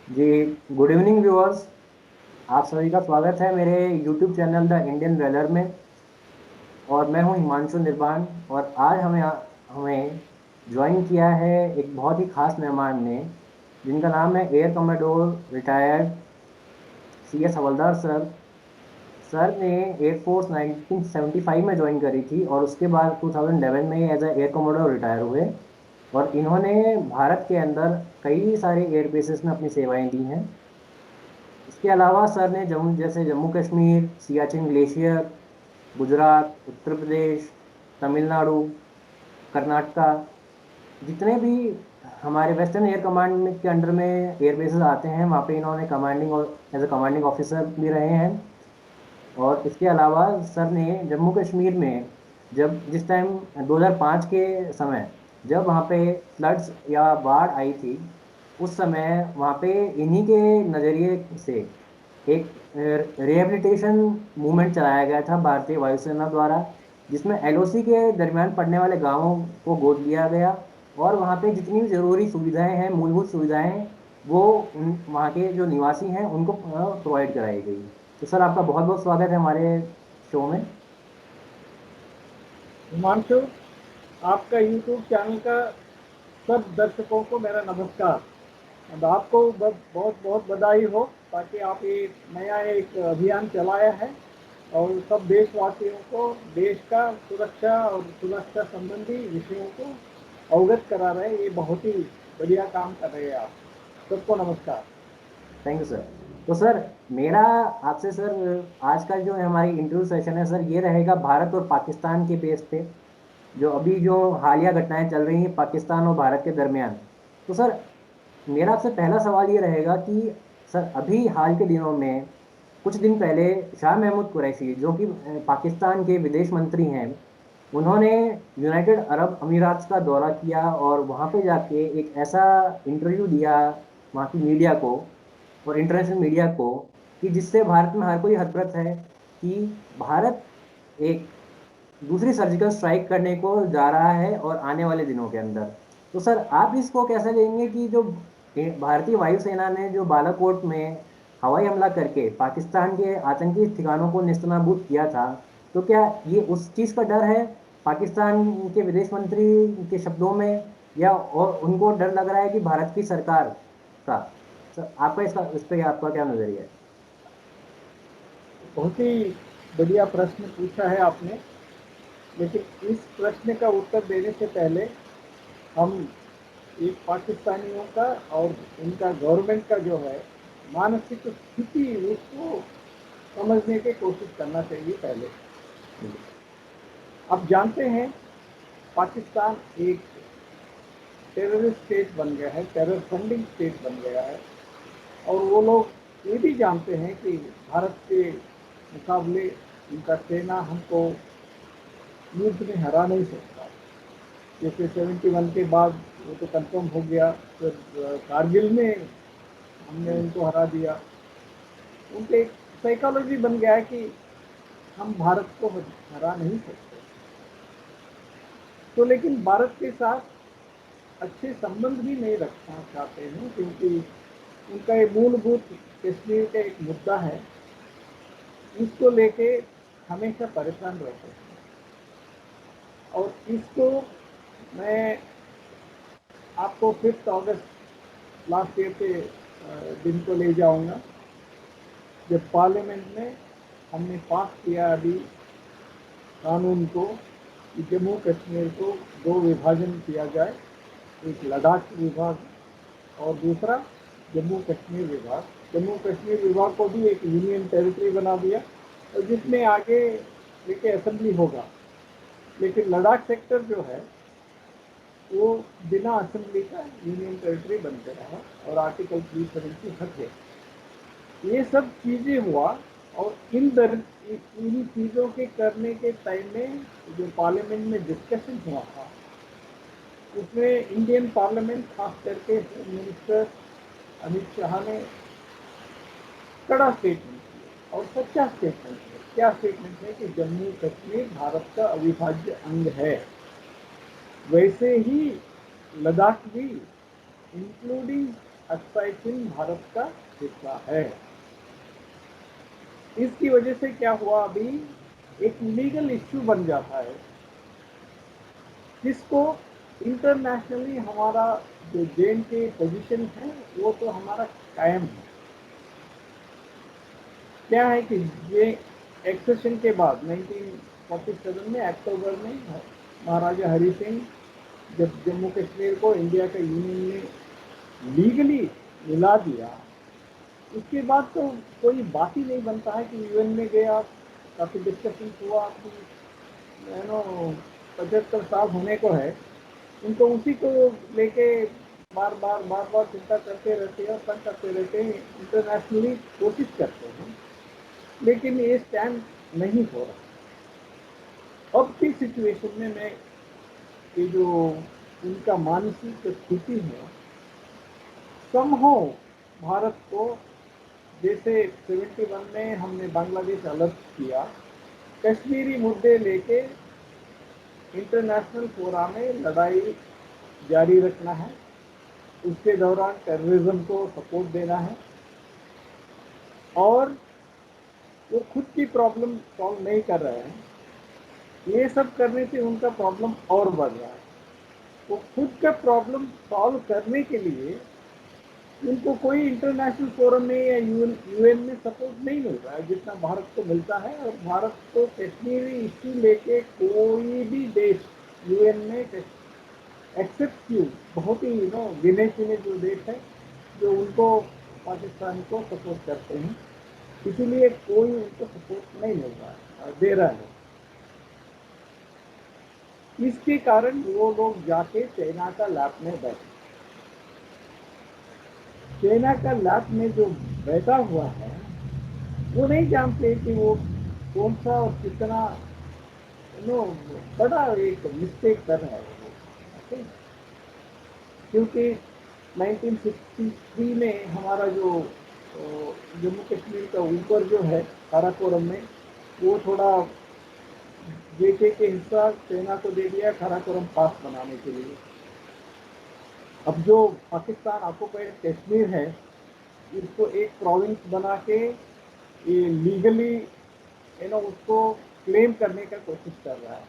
जी। Good evening viewers. आप सभी का स्वागत है मेरे यूट्यूब चैनल द इंडियन वेलर में। और मैं हूं हिमांशु निर्वाण। और आज हमें ज्वाइन किया है एक बहुत ही खास मेहमान ने, जिनका नाम है air commodore retired C S Havaldar sir. Sir ने एयरफोर्स 1975 में ज्वाइन करी थी और उसके बाद 2011 में as a air commodore retire हुए। और इन्होंने भारत के अंदर कई सारे एयर बेसिस में अपनी सेवाएं दी हैं। इसके अलावा सर ने जम्मू कश्मीर, सियाचिन ग्लेशियर, गुजरात, उत्तर प्रदेश, तमिलनाडु, कर्नाटका, जितने भी हमारे वेस्टर्न एयर कमांड के अंडर में एयर बेसेस आते हैं, वहाँ पे इन्होंने कमांडिंग और एज ए कमांडिंग ऑफिसर भी रहे हैं। और इसके अलावा सर ने जम्मू कश्मीर में जब जिस टाइम 2005 के समय जब वहाँ पे फ्लड्स या बाढ़ आई थी, उस समय वहाँ पे इन्हीं के नज़रिए से एक रिहेबिलिटेशन मूवमेंट चलाया गया था भारतीय वायुसेना द्वारा, जिसमें एलओसी के दरमियान पड़ने वाले गांवों को गोद लिया गया। और वहाँ पे जितनी भी जरूरी सुविधाएं हैं, मूलभूत सुविधाएं, वो उन वहाँ के जो निवासी हैं उनको प्रोवाइड कराई गई। तो सर, आपका बहुत बहुत स्वागत है हमारे शो में। हिमांशु, आपका यूट्यूब चैनल का सब दर्शकों को मेरा नमस्कार। और आपको बहुत बहुत बधाई हो, ताकि आप ये नया एक अभियान चलाया है और सब देशवासियों को देश का सुरक्षा और सुरक्षा संबंधी विषयों को अवगत करा रहे हैं। ये बहुत ही बढ़िया काम कर रहे हैं आप। सबको नमस्कार। Thank you sir. तो सर, मेरा आपसे सर आज का जो है हमारी इंटरव्यू सेशन है सर, ये रहेगा भारत और पाकिस्तान के बेस पे, जो हालिया घटनाएं चल रही हैं पाकिस्तान और भारत के दरमियान। तो सर, मेरा आपसे पहला सवाल ये रहेगा कि सर, अभी हाल के दिनों में कुछ दिन पहले शाह महमूद कुरैशी, जो कि पाकिस्तान के विदेश मंत्री हैं, उन्होंने यूनाइटेड अरब अमीरात का दौरा किया और वहां पे जाके एक ऐसा इंटरव्यू दिया वहाँ की मीडिया को और इंटरनेशनल मीडिया को, कि जिससे भारत में हर कोई हतप्रत है कि भारत एक दूसरी सर्जिकल स्ट्राइक करने को जा रहा है और आने वाले दिनों के अंदर। तो सर, आप इसको कैसे लेंगे कि जो भारतीय वायुसेना ने जो बालाकोट में हवाई हमला करके पाकिस्तान के आतंकी ठिकानों को नेस्तनाबूद किया था, तो क्या ये उस चीज का डर है पाकिस्तान के विदेश मंत्री के शब्दों में, या और उनको डर लग रहा है कि भारत की सरकार का? सर, आपका इस पे आपका क्या नजरिया है? बहुत ही बढ़िया प्रश्न पूछा है आपने, लेकिन इस प्रश्न का उत्तर देने से पहले हम एक पाकिस्तानियों का और उनका गवर्नमेंट का जो है मानसिक स्थिति, उसको समझने की कोशिश करना चाहिए पहले। अब जानते हैं, पाकिस्तान एक टेररिस्ट स्टेट बन गया है, टेरर फंडिंग स्टेट बन गया है। और वो लोग ये भी जानते हैं कि भारत के मुकाबले उनका सेना हमको युद्ध में हरा नहीं सकता। जैसे 71 के बाद वो तो कंफर्म हो गया, फिर कारगिल में हमने हम्म। उनको हरा दिया। उनके एक साइकोलॉजी बन गया है कि हम भारत को हरा नहीं सकते। तो लेकिन भारत के साथ अच्छे संबंध भी नहीं रखना चाहते हैं, क्योंकि उनका ये मूलभूत कश्मीर का एक मुद्दा है, इसको लेके हमेशा परेशान रहते हैं। और इसको मैं आपको 5 अगस्त लास्ट ईयर के दिन को ले जाऊंगा, जब पार्लियामेंट में हमने पास किया अभी कानून को कि जम्मू कश्मीर को दो विभाजन किया जाए, एक लद्दाख विभाग और दूसरा जम्मू कश्मीर विभाग। जम्मू कश्मीर विभाग को भी एक यूनियन टेरिटरी बना दिया, और जिसमें आगे लेके असेंबली होगा। लेकिन लद्दाख सेक्टर जो है वो बिना असेंबली का यूनियन टेरिटरी बन गया है और आर्टिकल 370 हट गया। ये सब चीज़ें हुआ, और इन चीज़ों के करने के टाइम में जो पार्लियामेंट में डिस्कशन हुआ था, उसमें इंडियन पार्लियामेंट खास करके होम मिनिस्टर अमित शाह ने कड़ा स्टेटमेंट किया और सच्चा स्टेटमेंट है। क्या स्टेटमेंट है कि जम्मू कश्मीर भारत का अविभाज्य अंग है। वैसे ही लद्दाख भी, इंक्लूडिंग अक्साई चीन भारत का हिस्सा है। इसकी वजह से क्या हुआ, अभी एक लीगल इश्यू बन जाता है, जिसको इंटरनेशनली हमारा जो JNK पोजीशन है वो तो हमारा कायम है। क्या है कि ये एक्सेशन के बाद 1947 में अक्टूबर में महाराजा हरि सिंह जब जम्मू कश्मीर को इंडिया के यूनियन में लीगली मिला दिया, उसके बाद तो कोई बात ही नहीं बनता है कि UN में गया, काफ़ी डिस्कशन हुआ कि 75 साल होने को है, उनको उसी को लेके बार बार चिंता करते रहते हैं और तंग करते रहते हैं, इंटरनेशनली कोशिश करते हैं, लेकिन ये स्टैंड नहीं हो रहा। अब की सिचुएशन में मैं ये जो उनका मानसिक स्थिति है, समहाउ भारत को, जैसे 71 में हमने बांग्लादेश अलग किया, कश्मीरी मुद्दे लेके इंटरनेशनल फोरम में लड़ाई जारी रखना है, उसके दौरान टेररिज्म को सपोर्ट देना है, और वो खुद की प्रॉब्लम सॉल्व नहीं कर रहे हैं, ये सब करने से उनका प्रॉब्लम और बढ़ रहा है। वो खुद का प्रॉब्लम सॉल्व करने के लिए उनको कोई इंटरनेशनल फोरम में या UN में सपोर्ट नहीं मिल रहा है जितना भारत को मिलता है। और भारत को कश्मीरी इश्यू लेके कोई भी देश UN में एक्सेप्ट क्यों, बहुत ही गिने चुने जो देश है जो उनको, पाकिस्तान को सपोर्ट करते हैं, इसीलिए कोई उनको सपोर्ट नहीं मिल रहा है, दे रहा है। इसके कारण वो लोग जाके चाइना का लैब में बैठे। चाइना का लैब में जो बैठा हुआ है वो नहीं जानते कि वो कौन सा और कितना बड़ा एक मिस्टेक कर रहा है वो। क्योंकि 1963 में हमारा जो जम्मू कश्मीर का ऊपर जो है काराकोरम में, वो थोड़ा JK के हिस्सा सेना को दे दिया काराकोरम पास बनाने के लिए। अब जो पाकिस्तान ऑक्युपाइड कश्मीर है, इसको एक प्रोविंस बना के ये लीगली उसको क्लेम करने का कोशिश कर रहा है।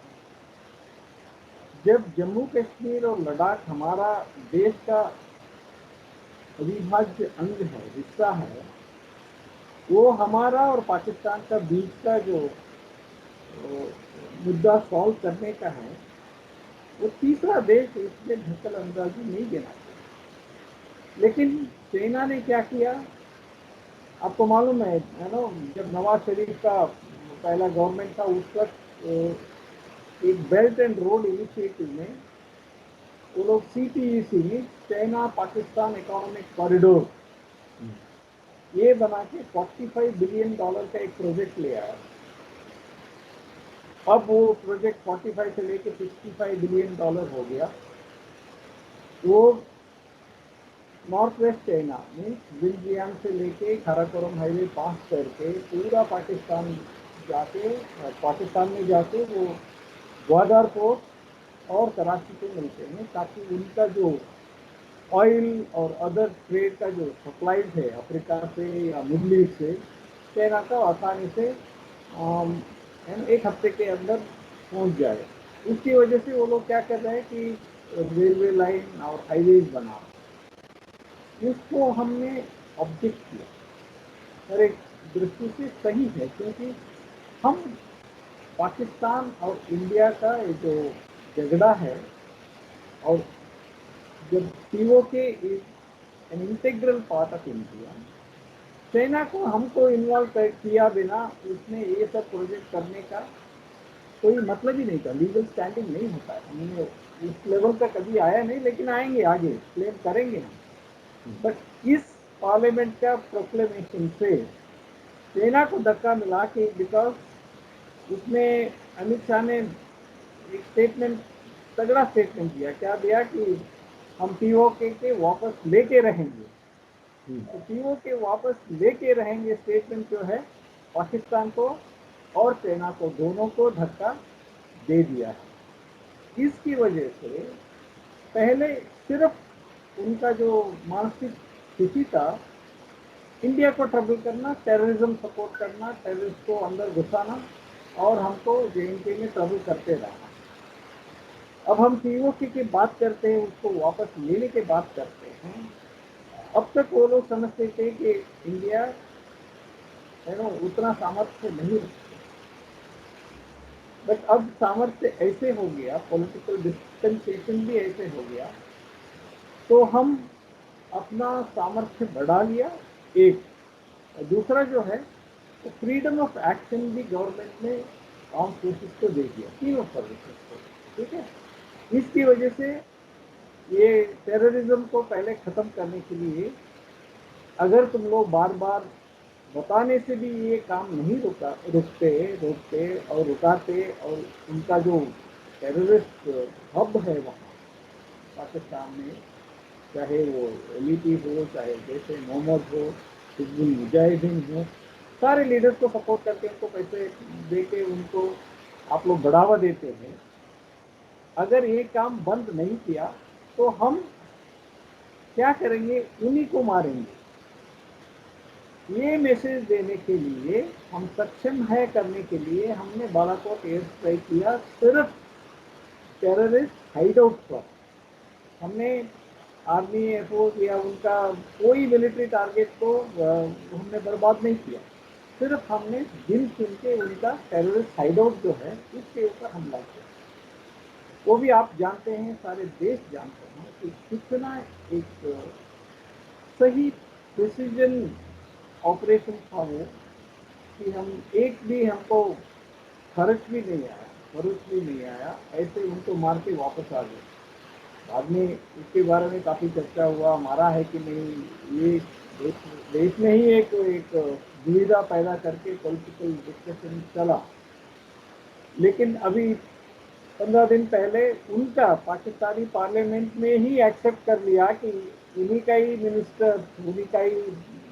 जब जम्मू कश्मीर और लद्दाख हमारा देश का अविभाज्य अंग है, हिस्सा है, वो हमारा और पाकिस्तान का बीच का जो मुद्दा सॉल्व करने का है, वो तीसरा देश इसमें दखल अंदाजी नहीं देना चाहिए। लेकिन चाइना ने क्या किया, आपको मालूम है ना, जब नवाज शरीफ का पहला गवर्नमेंट था उस वक्त एक बेल्ट एंड रोड इनिशिएटिव में वो लोग CPEC, China Pakistan economic corridor, ये बना के $45 बिलियन का एक प्रोजेक्ट ले आया। अब वो प्रोजेक्ट 45 से लेके $65 बिलियन हो गया। वो नॉर्थ वेस्ट चाइना मीन्स विंजियांग से लेके काराकोरम हाईवे पास करके पूरा पाकिस्तान में जाके वो ग्वादर पोर्ट और कराची को मिलते हैं, ताकि उनका जो ऑयल और अदर ट्रेड का जो सप्लाईज है अफ्रीका से या मिडल ईस्ट से, चाइना का आसानी से एक हफ्ते के अंदर पहुंच जाए। उसकी वजह से वो लोग क्या कर रहे हैं कि रेलवे लाइन और हाईवेज बना रहे हैं। इसको हमने ऑब्जेक्ट किया और एक दृष्टि से सही है, क्योंकि हम पाकिस्तान और इंडिया का ये जो झगड़ा है, और जब POK is an integral part of India, China को हमको इन्वॉल्व किया बिना उसने ये सब प्रोजेक्ट करने का कोई मतलब ही नहीं था, लीगल स्टैंडिंग नहीं होता है। हमने उस लेवल तक कभी आया नहीं, लेकिन आएंगे, आगे क्लेम करेंगे हम। बट इस पार्लियामेंट का प्रोक्लेमेशन से चाइना को धक्का मिला कि बिकॉज उसमें अमित शाह ने एक स्टेटमेंट, तगड़ा स्टेटमेंट दिया। क्या दिया कि हम POK के वापस लेके रहेंगे। तो POK वापस लेके रहेंगे स्टेटमेंट जो है पाकिस्तान को और चाइना को दोनों को धक्का दे दिया है। इसकी वजह से पहले सिर्फ उनका जो मानसिक स्थिति था इंडिया को ट्रबल करना, टेररिज्म सपोर्ट करना, टेररिस्ट को अंदर घुसाना और हमको JNK में ट्रबल करते रहना। अब हम POK की बात करते हैं, उसको वापस लेने की बात करते हैं। अब तक वो लोग समझते थे कि इंडिया उतना सामर्थ्य नहीं रखते, बट अब सामर्थ्य ऐसे हो गया, पॉलिटिकल डिस्पेंसेशन भी ऐसे हो गया, तो हम अपना सामर्थ्य बढ़ा लिया एक। दूसरा जो है तो फ्रीडम ऑफ एक्शन भी गवर्नमेंट ने आर्म फोर्सेस को दे दिया, तीनों सर्विसेज को, ठीक है। इसकी वजह से ये टेररिज्म को पहले खत्म करने के लिए, अगर तुम लोग बार बार बताने से भी ये काम नहीं रोकते और रुकाते, और उनका जो टेररिस्ट हब है वहाँ पाकिस्तान में, चाहे वो LEP हो, चाहे जैसे मोहम्मद हो, हिजबुल मुजाहिदीन हो, सारे लीडर्स को सपोर्ट करके उनको पैसे दे के उनको आप लोग बढ़ावा देते हैं। अगर ये काम बंद नहीं किया तो हम क्या करेंगे, उन्हीं को मारेंगे। ये मैसेज देने के लिए हम सक्षम है करने के लिए हमने बालाकोट एयर स्ट्राइक किया, सिर्फ टेररिस्ट हाइडआउट पर। हमने आर्मी एयरफोर्स या उनका कोई मिलिट्री टारगेट को हमने बर्बाद नहीं किया, सिर्फ हमने दिन चुन के उनका टेररिस्ट हाइडआउट जो है उसके ऊपर हमला किया। वो भी आप जानते हैं, सारे देश जानते हैं कि कितना एक सही प्रिसीजन ऑपरेशन था वो, कि हम एक भी हमको खर्च भी नहीं आया, ऐसे उनको मार के वापस आ गए। बाद में इसके बारे में काफ़ी चर्चा हुआ, मारा है कि नहीं, ये देश में ही एक दुविधा पैदा करके पॉलिटिकल डिस्कशन चला। लेकिन अभी 15 दिन पहले उनका पाकिस्तानी पार्लियामेंट में ही एक्सेप्ट कर लिया कि उन्हीं का ही मिनिस्टर, उन्हीं का ही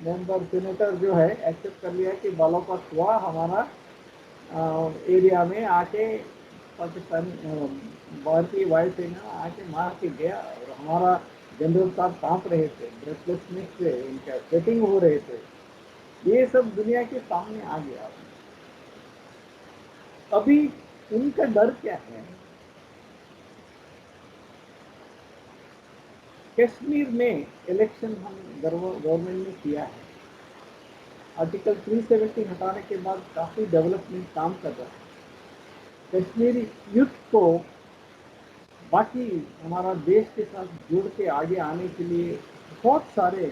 मेंबर, सेनेटर जो है, एक्सेप्ट कर लिया कि बालाकोट हुआ हमारा एरिया में आके पाकिस्तानी भारतीय वायुसेना आके मार के गया, और हमारा जनरल साहब कांप रहे थे, ब्रेथलेसनेस से इनका स्वेटिंग हो रहे थे। ये सब दुनिया के सामने आ गया। अभी उनका डर क्या है, कश्मीर में इलेक्शन हम गवर्नमेंट ने किया है, आर्टिकल 370 हटाने के बाद काफ़ी डेवलपमेंट काम कर रहा है। कश्मीरी यूथ को बाकी हमारा देश के साथ जुड़ के आगे आने के लिए बहुत सारे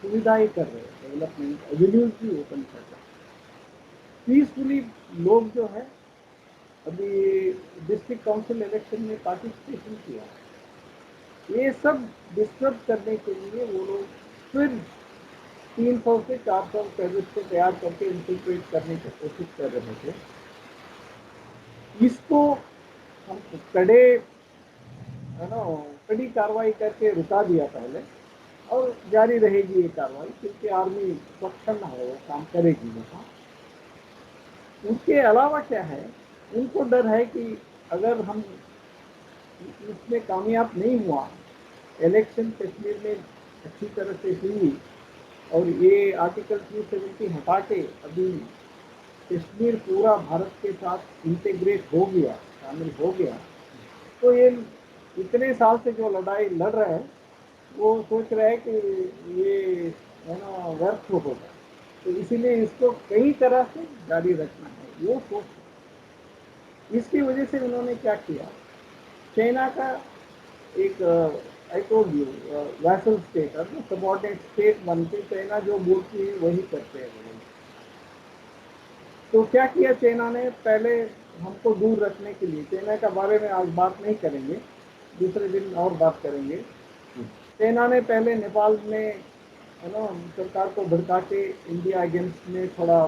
सुविधाएं कर रहे हैं, डेवलपमेंट एवेन्यूज भी ओपन कर रहे हैं। पीसफुली लोग जो है अभी डिस्ट्रिक्ट काउंसिल इलेक्शन में पार्टिसिपेशन किया है। ये सब डिस्टर्ब करने के लिए वो लोग फिर 300 से 400 टेररिस्ट को तैयार करके इन्फिल्ट्रेट करने की कोशिश कर रहे थे। इसको हम कड़ी कार्रवाई करके रुका दिया पहले, और जारी रहेगी ये कार्रवाई, क्योंकि आर्मी सक्षम है, वो काम करेगी वहाँ। उसके अलावा क्या है, उनको डर है कि अगर हम इसमें कामयाब नहीं हुआ, इलेक्शन कश्मीर में अच्छी तरह से हुई, और ये आर्टिकल 370 हटा के अभी कश्मीर पूरा भारत के साथ इंटीग्रेट हो गया, शामिल हो गया, तो ये इतने साल से जो लड़ाई लड़ रहे हैं वो सोच रहे हैं कि ये व्यर्थ होगा, तो इसीलिए इसको कई तरह से जारी रखना है, वो सोच। इसकी वजह से उन्होंने क्या किया, चाइना का एक I told you vessel state और सबॉर्डिनेट स्टेट बन के चाइना जो बोलती है वही करते हैं वो। तो क्या किया चाइना ने, पहले हमको दूर रखने के लिए, चाइना के बारे में आज बात नहीं करेंगे, दूसरे दिन और बात करेंगे। चाइना ने पहले नेपाल में सरकार को भड़का के इंडिया अगेंस्ट में थोड़ा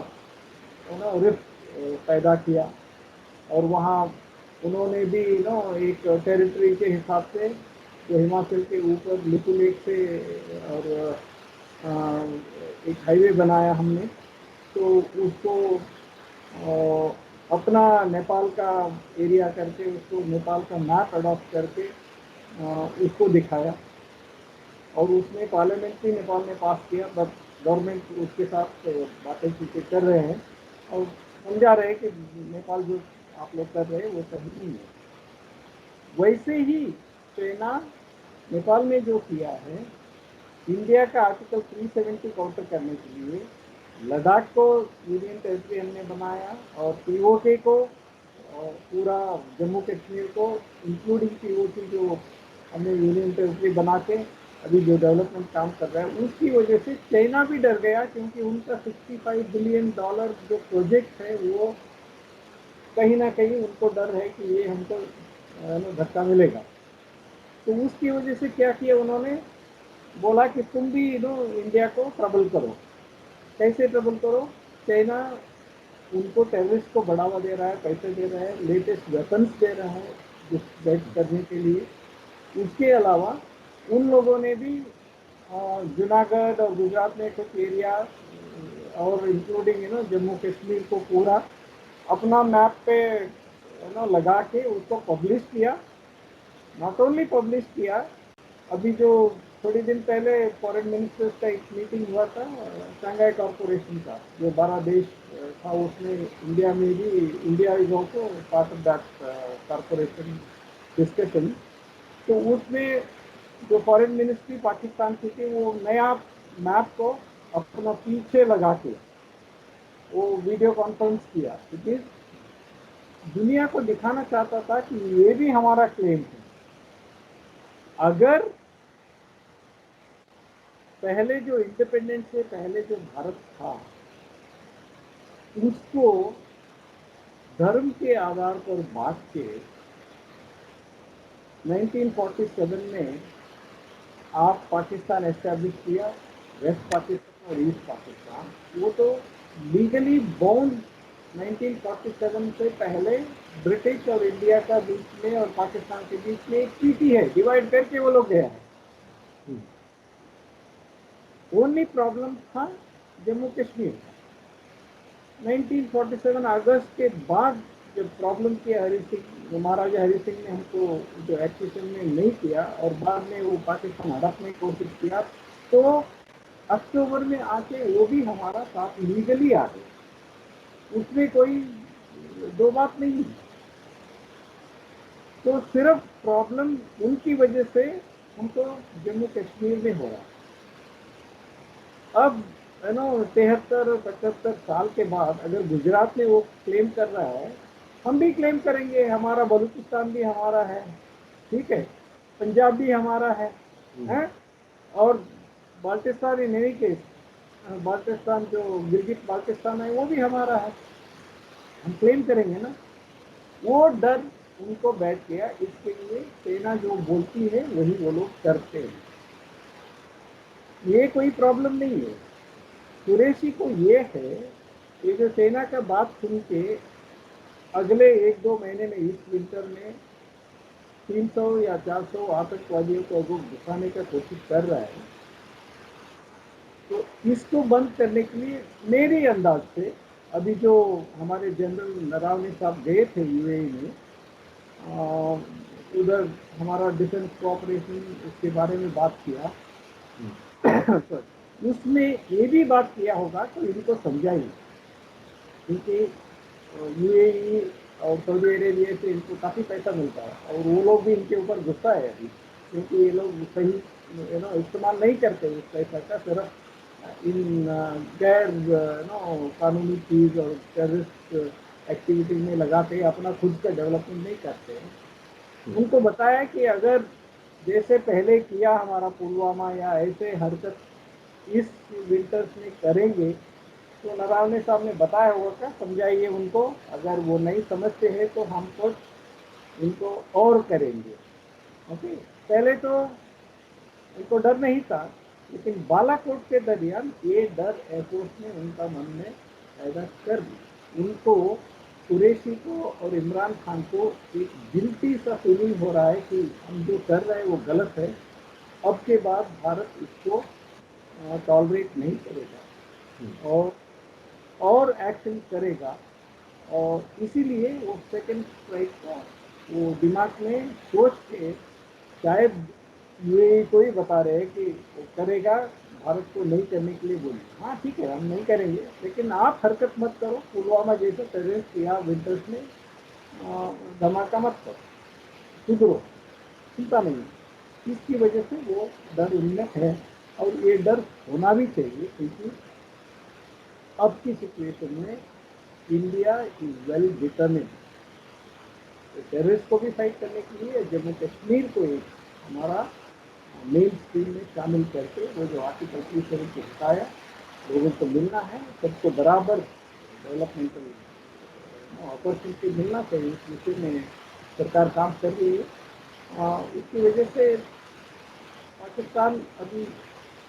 रिफ्ट पैदा किया, और वहाँ उन्होंने भी एक टेरिटरी के हिसाब से जो हिमाचल के ऊपर लिपुलेख से, और एक हाईवे बनाया हमने, तो उसको अपना नेपाल का एरिया करके, उसको नेपाल का मैप अडॉप्ट करके उसको दिखाया। और उसमें पार्लियामेंट भी नेपाल ने पास किया, बट गवर्नमेंट उसके साथ बातें चीतें कर रहे हैं और समझा रहे हैं कि नेपाल जो आप लोग कर रहे हैं वो सही नहीं है। वैसे ही चाइना नेपाल में जो किया है, इंडिया का आर्टिकल 370 काउंटर करने के लिए लद्दाख को यूनियन टेरिटरी हमने बनाया और पीओके को और पूरा जम्मू कश्मीर को इंक्लूडिंग पीओके जो हमने यूनियन टेरिटरी बना के अभी जो डेवलपमेंट काम कर रहा है, उसकी वजह से चाइना भी डर गया, क्योंकि उनका $65 बिलियन जो प्रोजेक्ट है वो कहीं ना कहीं उनको डर है कि ये हमको धक्का मिलेगा। तो उसकी वजह से क्या किया उन्होंने, बोला कि तुम भी इंडिया को ट्रबल करो। कैसे ट्रबल करो? चाइना उनको टेररिस्ट को बढ़ावा दे रहा है, पैसे दे रहा है, लेटेस्ट वेपन्स दे रहा है डिस्ट्रैक्ट करने के लिए। उसके अलावा उन लोगों ने भी जूनागढ़ और गुजरात में कुछ एरिया और इंक्लूडिंग जम्मू कश्मीर को पूरा अपना मैप पे लगा के उसको पब्लिश किया। नॉट ओनली पब्लिश किया, अभी जो थोड़ी दिन पहले फॉरेन मिनिस्टर्स का एक मीटिंग हुआ था शंघाई कॉरपोरेशन का, जो 12 देश था उसमें इंडिया में भी, India is also part of that corporation discussion. तो उसमें जो फॉरेन मिनिस्ट्री पाकिस्तान की थी वो नया मैप को अपना पीछे लगा के वो वीडियो कॉन्फ्रेंस किया, क्योंकि दुनिया को दिखाना चाहता था कि ये भी हमारा क्लेम है। अगर पहले जो इंडिपेंडेंस से पहले जो भारत था उसको धर्म के आधार पर बांट के 1947 में आप पाकिस्तान एस्टैब्लिश किया, वेस्ट पाकिस्तान और ईस्ट पाकिस्तान, वो तो लीगली बाउंड 1947 से पहले ब्रिटिश और इंडिया का बीच में और पाकिस्तान के बीच में एक ट्रीटी है, डिवाइड करके वो लोग गया है। ओनली प्रॉब्लम था जम्मू कश्मीर। 1947 अगस्त के बाद जब प्रॉब्लम किया हरि सिंह, महाराजा हरि सिंह ने हमको जो एक्सेशन में नहीं किया और बाद में वो पाकिस्तान हड़पने की कोशिश किया, तो अक्टूबर में आके वो भी हमारा साथ लीगली आ गए, उसमें कोई दो बात नहीं है। तो सिर्फ प्रॉब्लम उनकी वजह से हमको जम्मू कश्मीर में हो रहा। अब 73-75 साल के बाद अगर गुजरात में वो क्लेम कर रहा है, हम भी क्लेम करेंगे, हमारा बलूचिस्तान भी हमारा है, ठीक है, पंजाब भी हमारा है? और Baltistan in any case, Baltistan जो गिलगित बाल्टिस्तान है वो भी हमारा है, हम क्लेम करेंगे ना। वो डर उनको बैठ गया, इसके लिए सेना जो बोलती है वही वो लोग करते हैं। ये कोई प्रॉब्लम नहीं है। कुरैशी को ये है, ये जो सेना का बात सुन के अगले 1-2 महीने में इस विंटर में 300 या 400 आतंकवादियों को अगर घुसाने का कोशिश कर रहा है, तो इसको बंद करने के लिए मेरे अंदाज से अभी जो हमारे जनरल नरावने साहब गए थे यूएई में, उधर हमारा डिफेंस कोऑपरेशन उसके बारे में बात किया उसमें ये भी बात किया होगा तो इनको समझाइए, क्योंकि यूएई और सऊदी अरेबिया से इनको काफ़ी पैसा मिलता है और वो लोग भी इनके ऊपर गुस्सा है अभी, क्योंकि ये लोग सही इस्तेमाल नहीं करते उस पैसा का, सिर्फ इन गैर कानूनी चीज़ और टेररिस्ट एक्टिविटीज में लगाते, अपना खुद का डेवलपमेंट नहीं करते हैं। उनको बताया कि अगर जैसे पहले किया हमारा पुलवामा या ऐसे हरकत इस विंटर्स में करेंगे, तो नरावने साहब ने बताया होगा, क्या समझाइए उनको, अगर वो नहीं समझते हैं तो हम कुछ इनको और करेंगे। ओके, पहले तो उनको डर नहीं था, लेकिन बालाकोट के दरमियान ये डर एयरफोर्स ने उनका मन में पैदा कर दी। उनको, कुरैशी को और इमरान खान को एक गिल्टी सा फीलिंग हो रहा है कि हम जो कर रहे हैं वो गलत है, अब के बाद भारत इसको टॉलरेट नहीं करेगा और एक्शन करेगा, और इसीलिए वो सेकंड स्ट्राइक का वो दिमाग में सोच के शायद यूएई को ही बता रहे हैं कि वो करेगा, भारत को नहीं करने के लिए बोली। हाँ ठीक है, हम नहीं करेंगे, लेकिन आप हरकत मत करो, पुलवामा जैसे टेररिस्ट या विंटर्स में धमाका मत करो, सुधरो, चिंता नहीं है। इसकी वजह से वो डर उनमें है, और ये डर होना भी चाहिए, क्योंकि अब की सिचुएशन में India is well determined terrorist को भी फाइट करने के लिए, जम्मू कश्मीर को एक हमारा मेन स्ट्रीम में शामिल करके वो जो आर्टिकल 370 को हटाया, लोगों को मिलना है, सबको बराबर डेवलपमेंटल अपॉर्चुनिटी मिलना चाहिए, इस विषय में सरकार काम कर रही है। इसकी वजह से पाकिस्तान अभी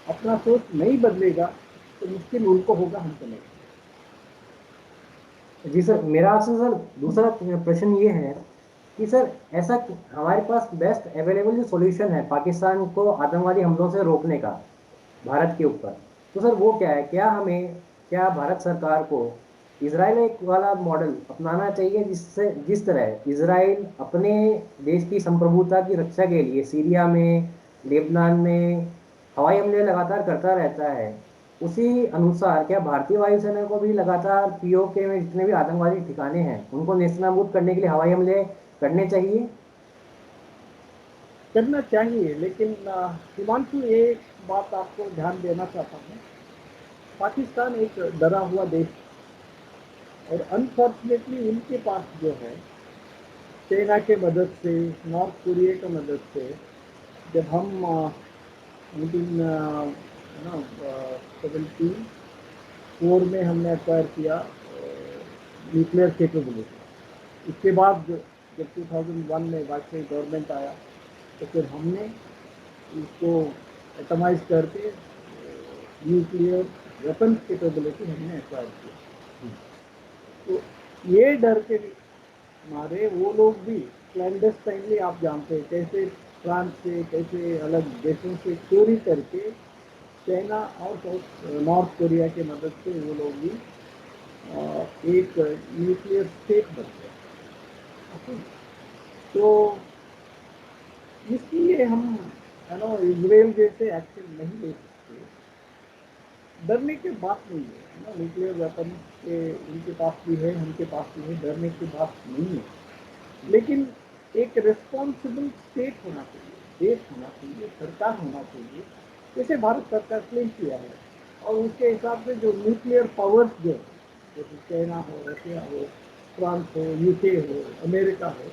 अपना सोच नहीं बदलेगा तो मुश्किल उनको होगा, हमको नहीं। जी सर, मेरा आपसे सर दूसरा प्रश्न ये है कि सर ऐसा हमारे पास बेस्ट अवेलेबल जो सॉल्यूशन है पाकिस्तान को आतंकवादी हमलों से रोकने का भारत के ऊपर, तो सर वो क्या है? क्या भारत सरकार को इसराइल एक वाला मॉडल अपनाना चाहिए, जिससे जिस तरह इसराइल अपने देश की संप्रभुता की रक्षा के लिए सीरिया में, लेबनान में हवाई हमले लगातार करता रहता है, उसी अनुसार क्या भारतीय वायुसेना को भी लगातार पीओके में जितने भी आतंकवादी ठिकाने हैं उनको नेस्तनाबूद करने के लिए हवाई हमले करने चाहिए? करना चाहिए, लेकिन हिमांशु एक बात आपको ध्यान देना चाहता हूँ, पाकिस्तान एक डरा हुआ देश है, और अनफॉर्चुनेटली उनके पास जो है चाइना के मदद से, नॉर्थ कोरिया की मदद से, जब हम 1974 में हमने एक्वायर किया न्यूक्लियर कैपेबिलिटी, इसके बाद जब 2001 में वाजपेयी गवर्नमेंट आया तो फिर हमने इसको एटमाइज करके न्यूक्लियर वेपन कैपेबिलिटी हमने एक्वायर किया। तो ये डर के मारे वो लोग भी क्लैंडस्टाइनली, आप जानते हैं कैसे फ्रांस से, कैसे अलग देशों से चोरी करके चाइना और नॉर्थ कोरिया की मदद से वो लोग भी एक न्यूक्लियर स्टेट बन गए। तो इसलिए हम इसराइल जैसे एक्शन नहीं ले सकते। डरने की बात नहीं है ना, न्यूक्लियर वेपन के उनके पास भी है, उनके पास भी है, डरने की बात नहीं है। लेकिन एक रिस्पॉन्सिबल स्टेट होना चाहिए, देश होना चाहिए, सरकार होना चाहिए, जैसे भारत सरकार क्लेम किया है, और उसके हिसाब से जो न्यूक्लियर पावर्स जो जैसे चाइना हो, रशिया हो, फ्रांस हो, यूके हो, अमेरिका हो,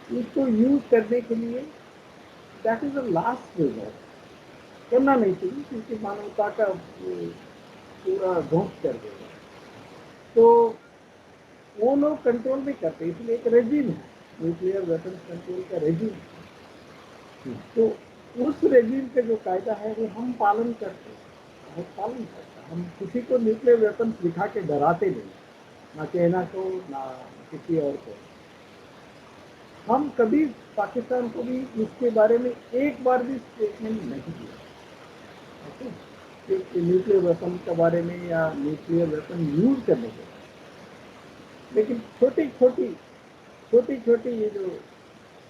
इसको यूज करने के लिए that is the last resort. करना नहीं चाहिए, क्योंकि मानवता का पूरा ध्वंस कर देगा। तो वो लोग कंट्रोल भी करते हैं, इसलिए एक रेजिम है, न्यूक्लियर वेपन कंट्रोल का रेजिम। तो उस रेजिम के जो कायदा है वो हम पालन करते हैं, हम पालन करते हैं। हम किसी को न्यूक्लियर वेपन दिखा के डराते नहीं, ना चाइना को, ना किसी और को। हम कभी पाकिस्तान को भी इसके बारे में एक बार भी स्टेटमेंट नहीं दिया, न्यूक्लियर वेपन के बारे में या न्यूक्लियर वेपन यूज करने के बारे में। लेकिन छोटी छोटी ये जो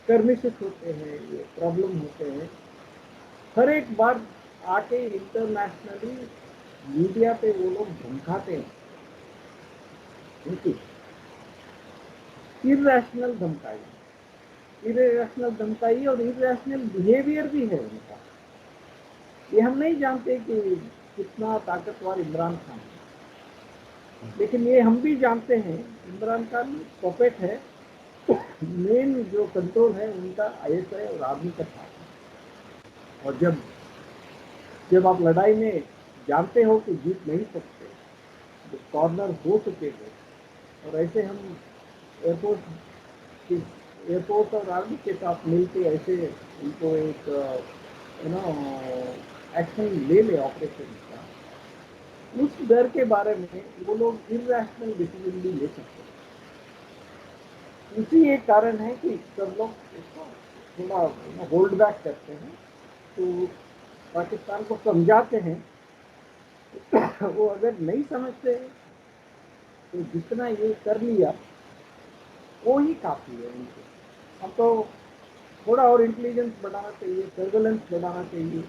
कर्मिशेस होते हैं, ये प्रॉब्लम होते हैं, हर एक बार आके इंटरनेशनली मीडिया पे वो लोग धमकाते हैं, उनकी इरेशनल धमकाई, इरेशनल धमकाई और इरेशनल बिहेवियर भी है उनका। ये हम नहीं जानते कि कितना ताकतवर इमरान खान है, लेकिन ये हम भी जानते हैं इमरान खान पपेट है, मेन जो कंट्रोल है उनका आईएसआई और आर्मी का था। और जब जब आप लड़ाई में जानते हो कि जीत नहीं सकते, तो कॉर्नर हो चुके थे, और ऐसे हम एयरफोर्स एयरफोर्स और आर्मी के साथ मिलकर ऐसे उनको एक एक्शन ले ऑपरेशन का, उस डर के बारे में वो लोग इरेशनल डिसीजन भी ले सकते हैं। इसी एक कारण है कि सब लोग इसको थोड़ा होल्ड बैक करते हैं, तो पाकिस्तान को समझाते हैं। वो अगर नहीं समझते हैं तो जितना ये कर लिया वो ही काफ़ी है उनको। हम तो थोड़ा और इंटेलिजेंस बढ़ाना चाहिए, सर्वेलेंस बढ़ाना चाहिए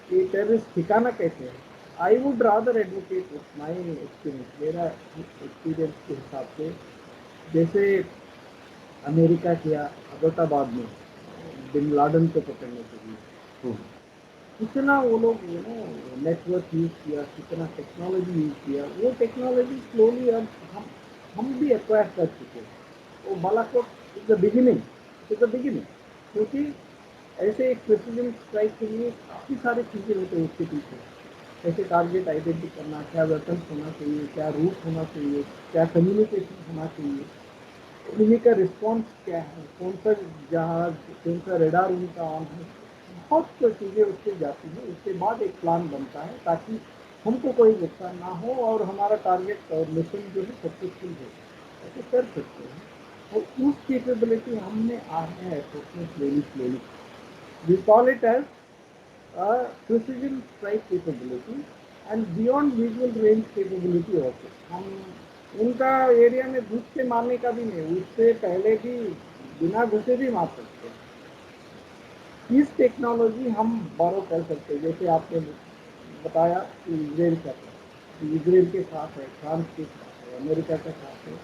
कि टेररिस्ट ठिकाना कैसे है। I would rather advocate my experience, मेरा एक्सपीरियंस के हिसाब से, जैसे अमेरिका किया अबोटाबाद में बिन लाडन को पकड़ने के लिए, हम्म। कितना वो लोग नेटवर्क यूज किया, कितना टेक्नोलॉजी यूज किया, वो टेक्नोलॉजी स्लोली अब हम भी एक्वायर कर चुके हैं। वो Balakot is the beginning, is the beginning, क्योंकि ऐसे एक प्रेसिडेंट स्ट्राइक के लिए काफ़ी सारी चीज़ें होते हैं उसके पीछे। कैसे टारगेट आइडेंटिटी करना, क्या वेपन्स होना चाहिए, क्या रूट होना चाहिए, क्या कम्युनिकेशन होना चाहिए, एनिमी का रिस्पॉन्स क्या है, कौन सा जहाज, कौन सा रेडार उनका ऑन है, बहुत चीज़ें उससे जाती हैं। उसके बाद एक प्लान बनता है ताकि हमको कोई नुकसान ना हो और हमारा टारगेट और मिशन जो है सक्सेसफुल हो, ऐसे कर सकते हैं। और उस केपेबिलिटी हमने आए हैं सोचने slowly slowly, we call it as precision strike capability and beyond visual range capability also। हम उनका एरिया में घुस के मारने का भी नहीं, उससे पहले भी बिना घुसे भी मार सकते हैं। इस टेक्नोलॉजी हम बोरो कर सकते हैं, जैसे आपने बताया कि इसराइल का था, इसराइल के साथ है, फ्रांस के साथ है, अमेरिका के साथ है,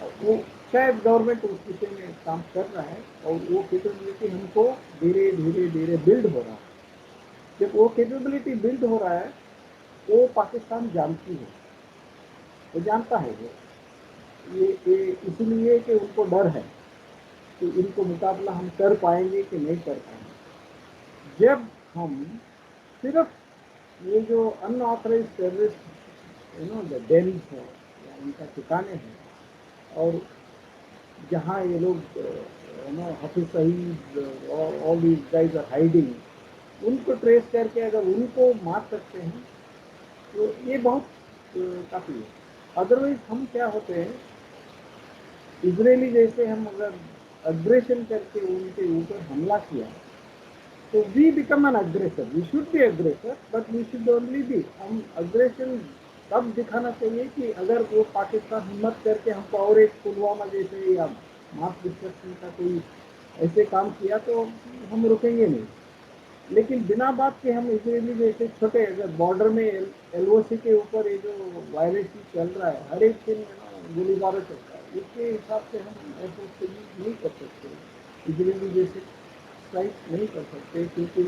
और वो शायद गवर्नमेंट उस विषय में काम कर रहा है और वो कैपेबिलिटी हमको धीरे धीरे धीरे बिल्ड हो रहा है। जब वो कैपेबिलिटी बिल्ड हो रहा है, वो पाकिस्तान जानती है, वो जानता है ये इसलिए कि उनको डर है कि इनको मुकाबला हम कर पाएंगे कि नहीं कर पाएंगे। जब हम सिर्फ ये जो अनऑथराइज टेररिस्ट डेन्स है या इनका ठिकाने हैं, और जहाँ ये लोग Hafiz Saeed all these guys are hiding, उनको ट्रेस करके अगर उनको मार सकते हैं तो ये बहुत काफ़ी है। अदरवाइज हम क्या होते हैं, इजरायली जैसे हम अगर अग्रेशन करके उनके ऊपर हमला किया तो we become an aggressor, we should be aggressor but we should only be, हम अग्रेशन तब दिखाना चाहिए कि अगर वो पाकिस्तान हिम्मत करके हमको और एक पुलवामा जैसे या मास डिस्ट्रक्शन का कोई ऐसे काम किया तो हम रुकेंगे नहीं। लेकिन बिना बात के हम इसराइली जैसे छोटे, अगर बॉर्डर में एलओसी के ऊपर ये जो वायलेंस चल रहा है, हर एक दिन गोलीबारी चलता है, इसके हिसाब से हम ऐसे यूज नहीं कर सकते, इसराइली जैसे स्ट्राइक नहीं कर सकते, क्योंकि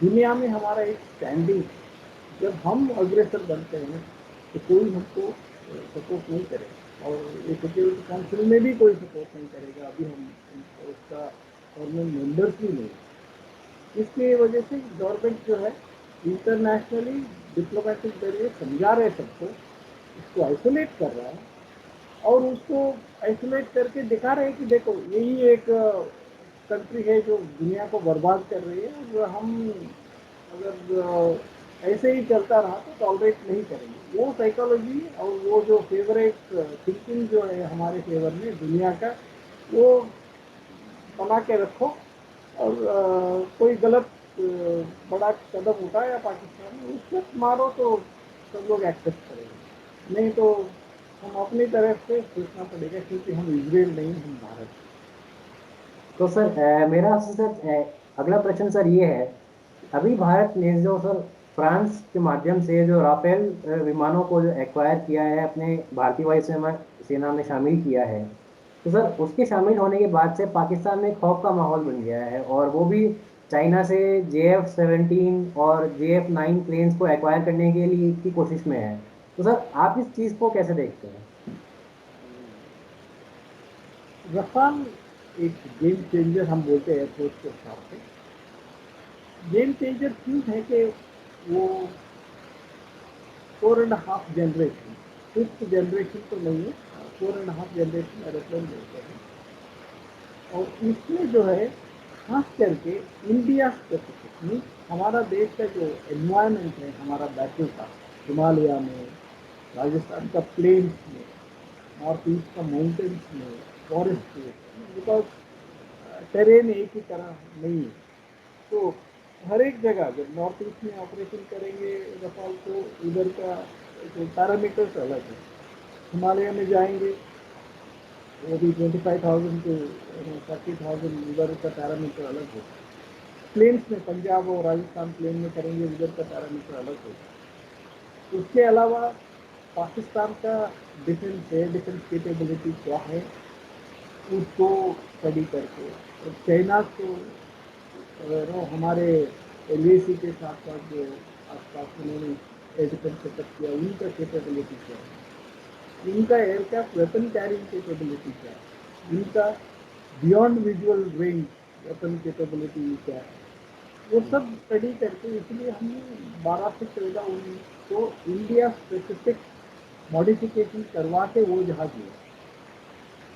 दुनिया में हमारा एक स्टैंडिंग, जब हम अग्रेसर बनते हैं तो कोई हमको सपोर्ट नहीं करेगा, और ये सिक्योरिटी काउंसिल में भी कोई सपोर्ट नहीं करेगा, अभी हम उसका गवर्नमेंट मेंबर्स भी नहीं। इसकी वजह से गवर्नमेंट जो है इंटरनेशनली डिप्लोमेटिक जरिए समझा रहे सबको, इसको आइसोलेट कर रहा है, और उसको आइसोलेट करके दिखा रहे हैं कि देखो यही एक कंट्री है जो दुनिया को बर्बाद कर रही है, और हम अगर ऐसे ही चलता रहा तो टॉलरेट नहीं करेंगे। वो साइकोलॉजी और वो जो फेवरेट थिंकिंग जो है हमारे फेवर में दुनिया का, वो बना के रखो, और कोई गलत बड़ा कदम उठाया पाकिस्तान ने, उस वक्त मारो तो सब लोग एक्सेप्ट करेंगे, नहीं तो हम अपनी तरफ से सोचना पड़ेगा, क्योंकि हम इसराइल नहीं, हम भारत। तो सर मेरा आपसे सर अगला प्रश्न सर ये है, अभी भारत ने जो सर फ्रांस के माध्यम से जो राफेल विमानों को जो एक्वायर किया है, अपने भारतीय वायुसेना सेना में शामिल किया है, तो सर उसके शामिल होने के बाद से पाकिस्तान में खौफ का माहौल बन गया है, और वो भी चाइना से JF-17 और JF-9 प्लेन्स को एक्वायर करने के लिए की कोशिश में है। तो सर आप इस चीज़ को कैसे देखते हैं? रफाल एक गेम चेंजर हम बोलते हैं एयरफोर्स के हिसाब से। गेम चेंजर क्यों है कि वो 4.5 जनरेशन, 5th जनरेशन तो नहीं है, 4.5 जनरेशन एरोप्लेन बोलते हैं। और इसमें जो है खास करके इंडिया स्पेसिफिक मीन हमारा देश का जो एनवायरनमेंट है, हमारा बैटल का हिमालय में, राजस्थान का प्लेन्स में, नॉर्थ ईस्ट का माउंटेन्स में, फॉरेस्ट में, बिकॉज टेरेन एक ही तरह नहीं है, तो हर एक जगह जब नॉर्थ ईस्ट में ऑपरेशन करेंगे रफाल, तो उधर का जो पैरामीटर्स अलग है। हिमालय में जाएंगे वो भी 25,000 टू 30,000 उधर का पैरामीटर अलग होगा। प्लेन्स में पंजाब और राजस्थान प्लेन में करेंगे उधर का पैरामीटर अलग होगा। उसके अलावा पाकिस्तान का डिफेंस एयर डिफेंस कैपेबिलिटी क्या है उसको स्टडी करके, और चाइना को हमारे एलएसी के साथ साथ जो आसपास उन्होंने एयर डिफेंस सेटअप किया उनका कैपेबिलिटी क्या है, इनका एयरक्राफ्ट वेपन कैरिंग कैपेबिलिटी क्या है, इनका beyond visual range weapon capability क्या है, वो सब स्टडी करके इसलिए हमने 12 से 14 को इंडिया स्पेसिफिक मॉडिफिकेशन करवा के वो जहाज लिया।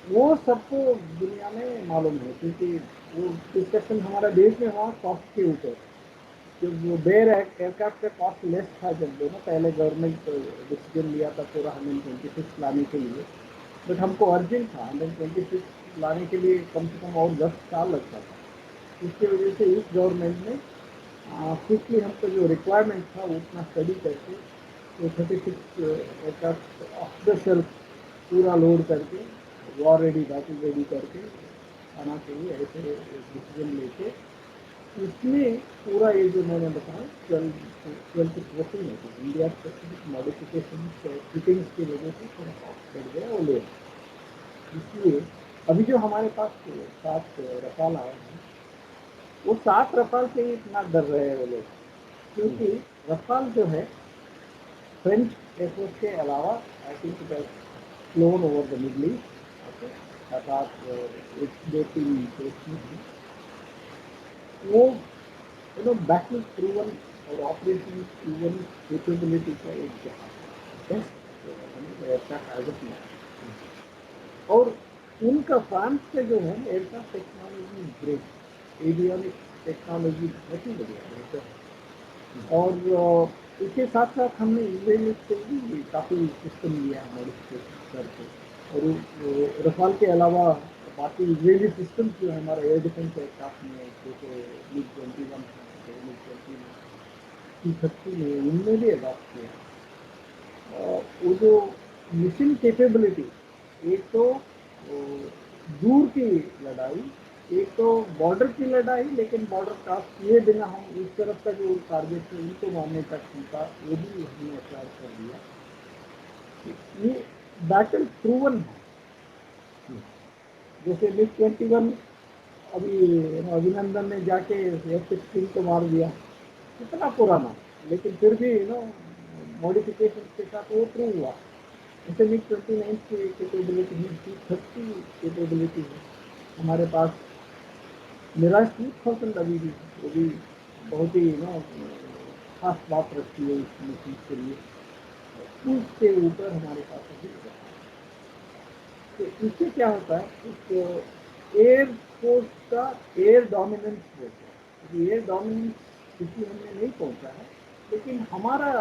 वो सबको दुनिया में मालूम है क्योंकि वो डिस्कशन हमारा देश में हुआ कॉस्ट के ऊपर। जो बेयर एयरक्राफ्ट का कॉस्ट लेस था जब दोनों पहले गवर्नमेंट डिसीजन लिया था पूरा 126 लाने के लिए, बट हमको अर्जेंट था 126 लाने के लिए, कम से कम और 10 साल लगता था। इसकी वजह से इस गवर्नमेंट ने क्विकली हमको जो रिक्वायरमेंट था उतना स्टडी करके तो 36 एयरक्राफ्ट ऑफ द शेल्फ पूरा लोड करके वॉर रेडी बैटल रेडी करके आना चाहिए, ऐसे डिसीजन लेके इसमें पूरा ये जो मैंने बताया 12 से 14 है इंडिया स्पेसिफिक मॉडिफिकेशन फिटिंग्स की वजह से थोड़ा कॉस्ट बढ़ गया वो ले। इसलिए अभी जो हमारे पास 7 रफाल आए हैं वो 7 रफाल से ही इतना डर रहे हैं वो लोग, क्योंकि रफाल जो है फ्रेंच एयरफोर्स के अलावा I think it has flown over the Middle East, okay, अर्थात एक 2-3 देश में थी। वो बैटल प्रूवन और ऑपरेशन प्रूवन कैपेबिलिटी का एक जहाज best aircraft as of now. और उनका फ्रांस के जो है aircraft technology great, avionic technology बहुत ही बढ़िया है। और इसके साथ साथ हमने इजराइल से भी काफ़ी सिस्टम लिया है मॉडिफिकेशन करके, और रफाल के अलावा बाकी इजरायली सिस्टम जो है हमारा एयर डिफेंस एयरक्राफ्ट में, जैसे MiG-21 MiG-20 T-30 में उनमें भी अडॉप्ट किया है। वो जो मिशन कैपेबिलिटी, एक तो दूर की लड़ाई, एक तो बॉर्डर की लड़ाई, लेकिन बॉर्डर क्रॉस किए बिना हम इस तरफ का जो टारगेट है उनको मारने तक उनका वो भी हमने अप्लाई कर दिया। ये बैटल प्रूवन है। जैसे MiG-21 अभी अभिनंदन ने जाके F-16 को मार दिया, कितना पुराना, लेकिन फिर भी मॉडिफिकेशन के साथ वो ट्रू हुआ। जैसे MiG-29 की कैपेबिलिटी है, T-30 कैपेबिलिटी है हमारे पास, मिराज 2000 अभी भी, वो भी बहुत ही खास बात रखती है इस मिशन के लिए। उसके ऊपर हमारे पास अभी तो इससे क्या होता है, एक एयर फोर्स का एयर डोमिनेंस होता है। एयर डोमिनेंस किसी हमने नहीं पहुंचा है, लेकिन हमारा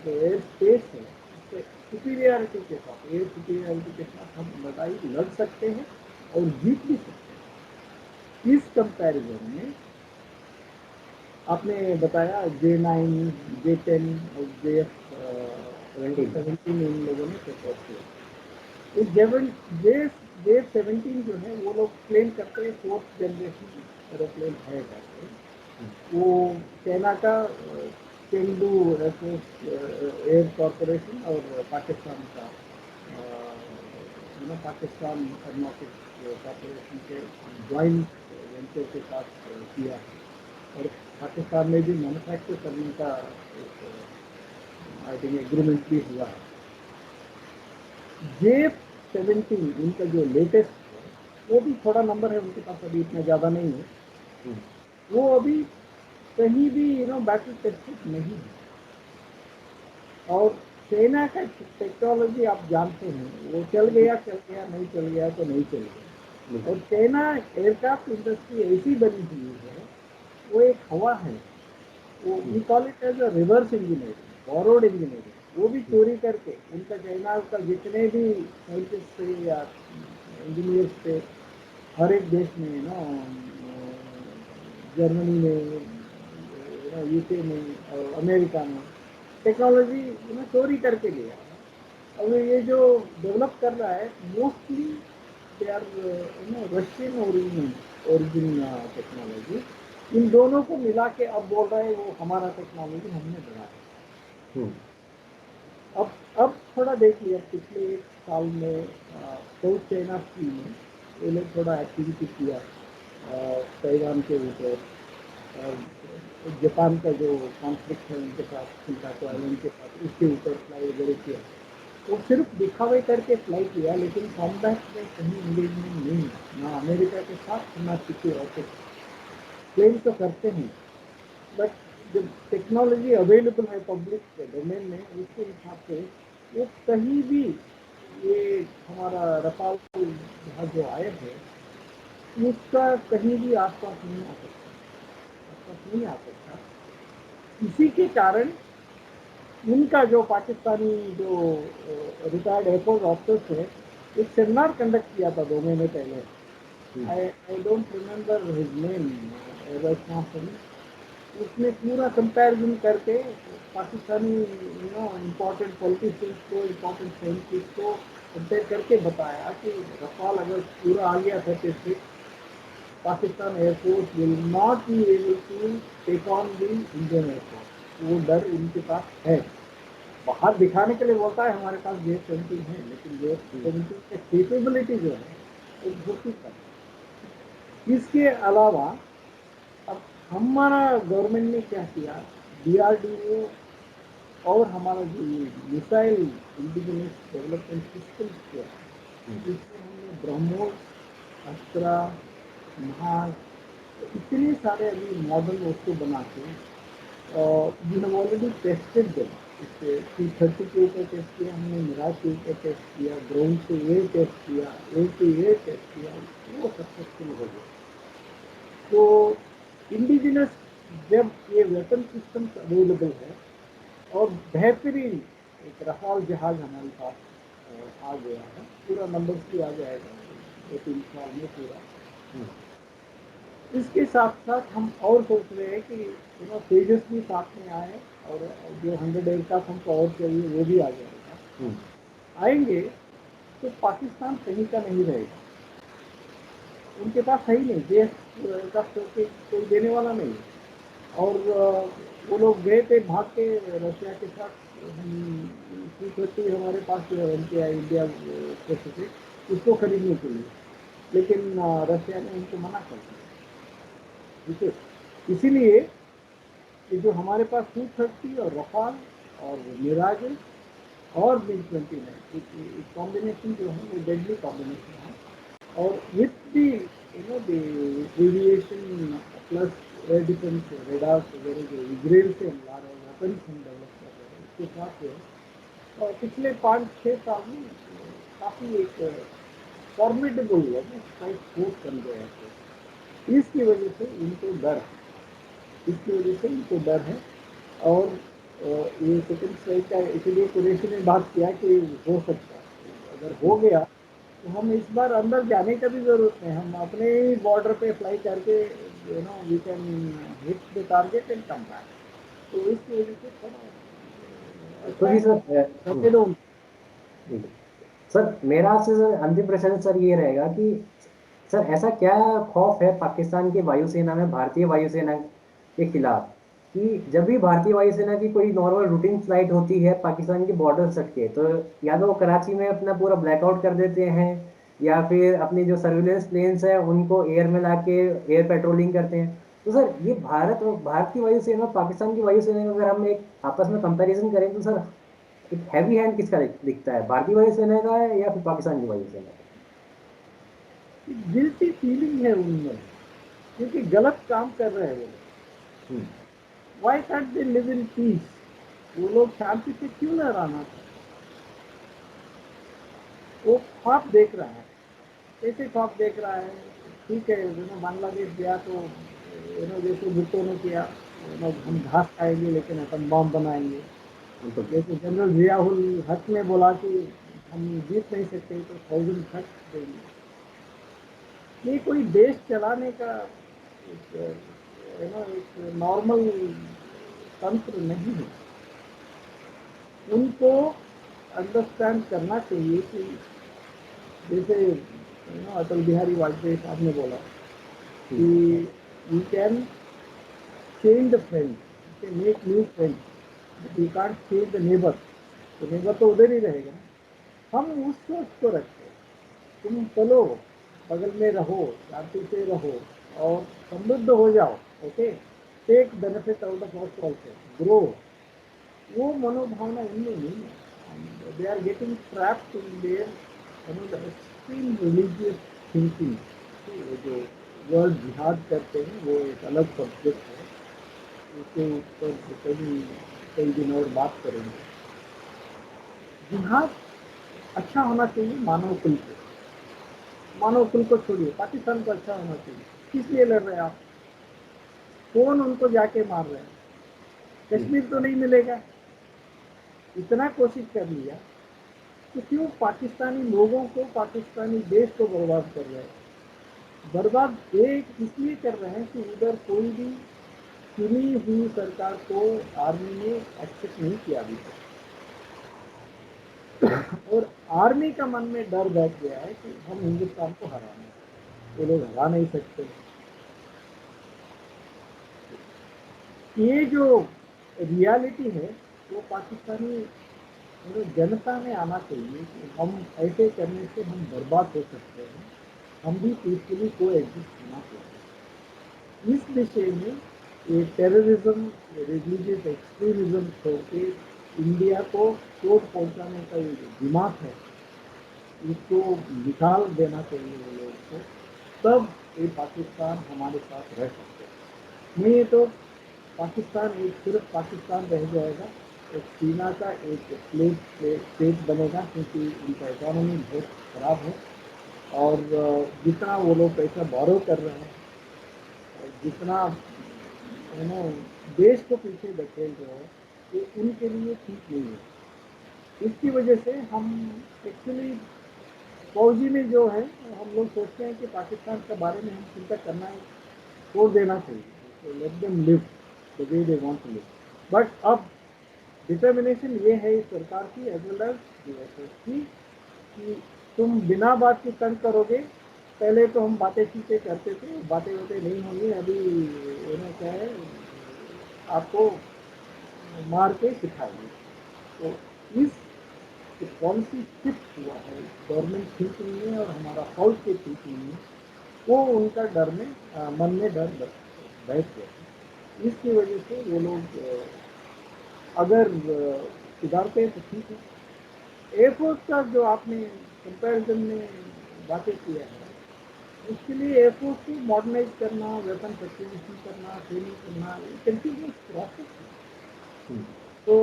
जो एयर स्पेस है उससे सुपीरियरिटी के साथ, एयर सुपीरियरिटी के साथ हम लड़ाई लड़ सकते हैं और जीत भी सकते हैं। इस कंपैरिजन में आपने बताया J9, J10 और JF-17 इन लोगों ने सपोर्ट किया। J17 जो है वो लोग क्लेम करते हैं 4th जनरेशन एरोप्लेन है करके। वो चाइना का चेंगडू एयर कॉरपोरेशन और पाकिस्तान का पाकिस्तान एरोनॉटिक्स कॉरपोरेशन के ज्वाइंट वेंचर के साथ किया है, और पाकिस्तान में भी मैन्युफैक्चर करने का एक आई थिंक एग्रीमेंट भी हुआ है। J17 इनका जो लेटेस्ट है वो भी थोड़ा नंबर है उनके पास, अभी इतना ज़्यादा नहीं है। वो अभी कहीं भी बैटल टेस्टेड नहीं है। और सेना का टेक्नोलॉजी आप जानते हैं, वो चल गया नहीं चल गया तो नहीं चल गया। और सेना एयरक्राफ्ट इंडस्ट्री ऐसी बनी हुई है, वो एक हवा है, वो we call it as a reverse engineering, borrowed engineering. वो भी चोरी करके उनका चाइना का जितने भी साइंटिस्ट थे या इंजीनियर्स थे, हर एक देश में जर्मनी में, यूके में और अमेरिका में टेक्नोलॉजी चोरी करके लिया। अब ये जो डेवलप कर रहा है mostly they are Russian origin technology. इन दोनों को मिला के अब बोल रहे हैं वो हमारा टेक्नोलॉजी हमने बनाया। अब थोड़ा देखिए, पिछले एक साल में साउथ चाइना सी में ये लोग थोड़ा एक्टिविटी किया ताइवान के ऊपर, जापान का जो कॉन्फ्लिक्ट है उनके साथ, शिकागो आइलैंड के साथ, उसके ऊपर फ्लाई वगैरह किया। वो सिर्फ दिखावे करके फ्लाई किया, लेकिन कॉम्बैट में कहीं इंगेजमेंट नहीं है, ना अमेरिका के साथ ना किसी और के साथ। क्लेम तो करते हैं, बट जब टेक्नोलॉजी अवेलेबल है पब्लिक डोमेन में, उसके हिसाब से वो कहीं भी, ये हमारा रफाल जहाज जो आया है उसका कहीं भी आसपास नहीं आ सकता, आसपास नहीं आ सकता। इसी के कारण उनका जो पाकिस्तानी जो रिटायर्ड एयरफोर्स ऑफिसर्स है, एक सेमिनार कंडक्ट किया था 2 महीने पहले। I don't remember his name right now. उसमें पूरा कंपैरिजन करके पाकिस्तानी इम्पोर्टेंट पॉलिटिशियंस को, इम्पोर्टेंट साइंटिस्ट को कंपेयर करके बताया कि रफाल अगर पूरा आ गया था तो Pakistan air force will not be able to take on the Indian air force. वो डर इनके पास है। बाहर दिखाने के लिए बोलता है हमारे पास JF-17 है, लेकिन JF-17 की कैपेबिलिटी जो है वो बहुत ही कम है। इसके अलावा अब हमारा गवर्नमेंट ने क्या किया, DRDO और हमारा जो मिसाइल इंडिजिनस डेवलपमेंट सिस्टम किया, इसमें हमने ब्रह्मोस, अस्त्रा, महाज, इतने सारे अभी मॉडल उसको बना के we have already tested them. इससे T-30 के ऊपर टेस्ट किया हमने, मिराज के ऊपर टेस्ट किया, ग्राउंड से एयर टेस्ट किया, एयर टू एयर टेस्ट किया, वो सक्सेसफुल हो गया। तो इंडिजिनस जब ये वेपन सिस्टम्स अवेलेबल है और बेहतरीन एक रफाल जहाज हमारे पास आ गया है, पूरा नंबर भी आ जाएगा 2-3 साल में पूरा। इसके साथ साथ हम और सोच रहे हैं कि तेजस भी साथ में आए, और जो 100 एयरक्राफ्ट हमको और चाहिए वो भी आ जाएगा। आएंगे तो पाकिस्तान कहीं का नहीं रहेगा। उनके पास है ही नहीं, देश का कोई देने वाला नहीं। और वो लोग गए थे भाग के रशिया के साथ, T-30 हमारे पास उनके इंडिया स्पेसिफिक उसको खरीदने के लिए, लेकिन रशिया ने उनको मना कर दिया। ठीक है, इसीलिए कि जो हमारे पास T-30 और रफाल और मिराज और MiG-29 एक कॉम्बिनेशन जो है वो डेडली कॉम्बिनेशन है। और with the the aviation plus air defence radars वगैरह जो इजराइल से हम ला रहे हैं, वेपन्स हम डेवलप कर रहे हैं, इसके साथ जो है और पिछले 5-6 साल में काफ़ी एक फॉर्मिडेबल स्ट्राइक फोर्स बन गया है। इसकी वजह से इनको डर है, इसकी वजह से इनको डर है। और ये सेकेंड स्ट्राइक का इसीलिए कुरैशी ने बात किया कि हो सकता है, अगर हो गया तो हम इस बार अंदर जाने का भी जरूरत नहीं, हम अपने ही बॉर्डर पे फ्लाई करके we can hit the target and come back. तो इसकी वजह से थोड़ा तो अच्छा जी है, सर, सफेदों। सर मेरा आपसे सर अंतिम प्रश्न सर ये रहेगा कि सर ऐसा क्या खौफ है पाकिस्तान की वायुसेना में भारतीय वायुसेना के खिलाफ कि जब भी भारतीय वायुसेना की कोई नॉर्मल रूटीन फ्लाइट होती है पाकिस्तान की बॉर्डर सट के, तो या तो वो कराची में अपना पूरा ब्लैकआउट कर देते हैं, या फिर अपनी जो सर्विलेंस प्लेन्स है उनको एयर में लाके एयर पेट्रोलिंग करते हैं। तो सर ये भारत की वायुसेना और पाकिस्तान की वायुसेना का अगर हम एक आपस में कंपैरिजन करें, तो सर एक हैवी हैंड किसका दिखता है, भारतीय वायुसेना का है या फिर पाकिस्तान की वायुसेना का? गिल्टी फीलिंग है उनमें, क्योंकि गलत काम कर रहे हैं वो लोग। Hmm. Why can't they live in peace? वो लोग शांति से क्यों न रहना चाहते? वो ख्वाब देख रहा है, कैसे ख्वाब देख रहा है? ठीक है, बांग्लादेश गया तो जैसे भुट्टो ने किया, हम घास खाएंगे लेकिन एटम बॉम्ब बनाएंगे। बिल्कुल। जैसे जनरल जियाउल हक ने बोला कि हम जीत नहीं सकते तो 1000 हक देंगे। ये कोई देश चलाने का एक नॉर्मल तंत्र नहीं है। उनको अंडरस्टैंड करना चाहिए कि जैसे अटल बिहारी वाजपेयी साहब ने बोला कि ठीक है। You can change the friend, you can make new friend, but you can't change the neighbour. तो नेबर तो उधर ही रहेगा ना। हम उस सोच को रखते हैं, तुम चलो बगल में रहो, शांति से रहो और समृद्ध हो जाओ। Okay, take benefit out of our also, grow. वो मनोभावना उनमें नहीं है। They are getting trapped in their extreme religious thinking. वो जो वर्ड जिहाद करते हैं वो एक अलग सब्जेक्ट है, उसके ऊपर कई कई दिन और बात करेंगे। जिहाद अच्छा होना चाहिए मानव कुल को, मानव कुल को छोड़िए, पाकिस्तान को अच्छा होना चाहिए। किस लिए लड़ रहे हैं आप? कौन उनको जाके मार रहे हैं? कश्मीर तो नहीं मिलेगा। इतना कोशिश कर लिया तो क्यों पाकिस्तानी लोगों को, पाकिस्तानी देश को बर्बाद कर रहे हैं? बर्बाद एक इसलिए कर रहे हैं कि उधर कोई भी चुनी हुई सरकार को आर्मी ने एक्सेप्ट नहीं किया अभी तक। और आर्मी का मन में डर बैठ गया है कि हम हिंदुस्तान को हराना है, वो लोग हरा नहीं सकते। ये जो रियलिटी है वो पाकिस्तानी जनता में आना चाहिए कि हम ऐसे करने से हम बर्बाद हो सकते हैं, हम भी पीसफुली को एग्जिस्ट होना चाहिए। इस विषय में ये टेररिज्म, रिलीजियस एक्सट्रीमिज्म छोड़ के इंडिया को चोट पहुंचाने का ये जो दिमाग है, इसको निकाल देना चाहिए वो लोगों को, तब ये पाकिस्तान हमारे साथ रह सकते हैं। नहीं तो पाकिस्तान एक सिर्फ पाकिस्तान रह जाएगा, एक चीना का एक स्टेट बनेगा, क्योंकि उनका इकोनॉमी बहुत ख़राब है। और जितना वो लोग पैसा बोरो कर रहे हैं और जितना देश को पीछे धकेल रहे हैं, ये उनके लिए ठीक नहीं है। इसकी वजह से हम एक्चुअली फौजी में जो है, हम लोग सोचते हैं कि पाकिस्तान के बारे में हम चिंता करना छोड़ देना चाहिए, let them live the way they want to live. But अब डिटर्मिनेशन ये है इस सरकार की एज वेल एज कि तुम बिना बात के तंग करोगे। पहले तो हम बातें चीतें करते थे, बातें बातें नहीं होंगी, अभी उन्हें क्या है, आपको मार के सिखाएंगे। तो इस पॉलिसी शिफ्ट हुआ है गवर्नमेंट थिंकिंग में और हमारा फौज के थिंकिंग में, वो उनका डर में मन में डर बैठ गया। इसकी वजह से वो लोग अगर सुधारते हैं तो ठीक है। एयरफोर्स का जो आपने कंपैरिजन में बातें किया है, उसके लिए एयरफोर्स को मॉडर्नाइज करना, वेपन एक्विजिशन करना, ट्रेनिंग करना, ये कंटिन्यूस प्रोसेस है। तो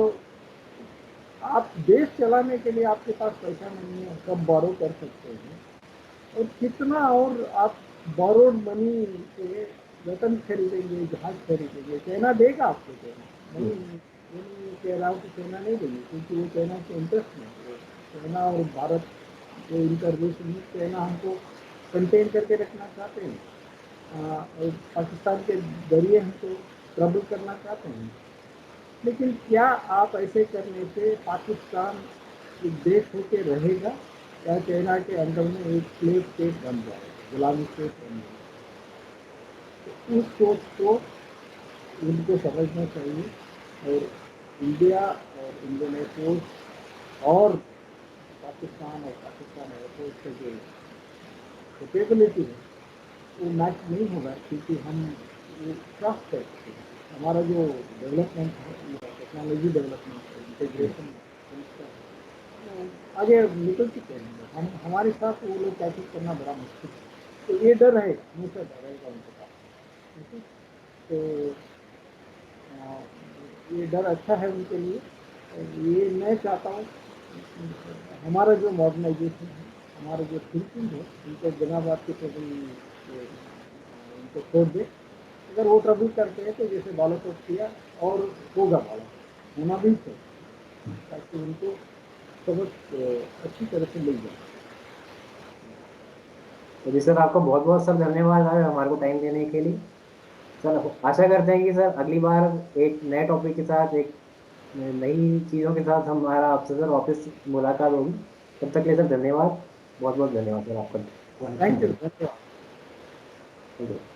आप देश चलाने के लिए आपके पास पैसा नहीं है, कब बोरो कर सकते हैं, और कितना और आप बोरोड मनी से वेपन खरीदेंगे, जहाज खरीदेंगे? चाइना देगा आपको? चाइना नहीं, वो नहीं कह रहा हूँ कि चाइना नहीं देगी, क्योंकि वो चाइना के इंटरेस्ट में है। चाइना और भारत जो इनका रिलेशन है, चाइना हमको कंटेन करके रखना चाहते हैं, और पाकिस्तान के जरिए हमको ट्रबल करना चाहते हैं। लेकिन क्या आप ऐसे करने से पाकिस्तान एक देश होकर रहेगा, या चाइना के अंदर में एक स्लेव स्टेट बन जाएगा, गुलामी स्टेट बन जाएगा? तो उस सोच को उनको समझना चाहिए। और इंडिया और इंडियन एयरफोर्स और पाकिस्तान एयरफोर्स का जो कैपेबिलिटी है वो मैच नहीं होगा, क्योंकि हम वो ट्रस्ट है। हमारा जो डेवलपमेंट है, टेक्नोलॉजी डेवलपमेंट है, इंटीग्रेशन आगे निकल चुके हैं हम, हमारे साथ वो लोग कैचअप करना बड़ा मुश्किल है। तो ये डर है, हमेशा डर रहेगा उनके पास। ठीक है? तो ये डर अच्छा है उनके लिए। और ये मैं चाहता हूँ हमारा जो मॉडर्नाइजेशन है, हमारा जो थिंकिंग है, उनको बिना बात के ट्रबल उनको छोड़ दे। अगर वो ट्रबल करते हैं तो जैसे बालाकोट किया, और होगा बालाकोट होना भी चाहिए, ताकि उनको सबक अच्छी तरह से मिल जाए। तो जी सर, आपका बहुत बहुत सर धन्यवाद है हमारे को टाइम देने के लिए। सर आशा करते हैं कि सर अगली बार एक नए टॉपिक के साथ, एक नई चीज़ों के साथ हमारा आपसे सर वापस मुलाकात होगी। तब तक के लिए सर धन्यवाद, बहुत बहुत धन्यवाद सर आपका। थैंक यू, धन्यवाद। ठीक है।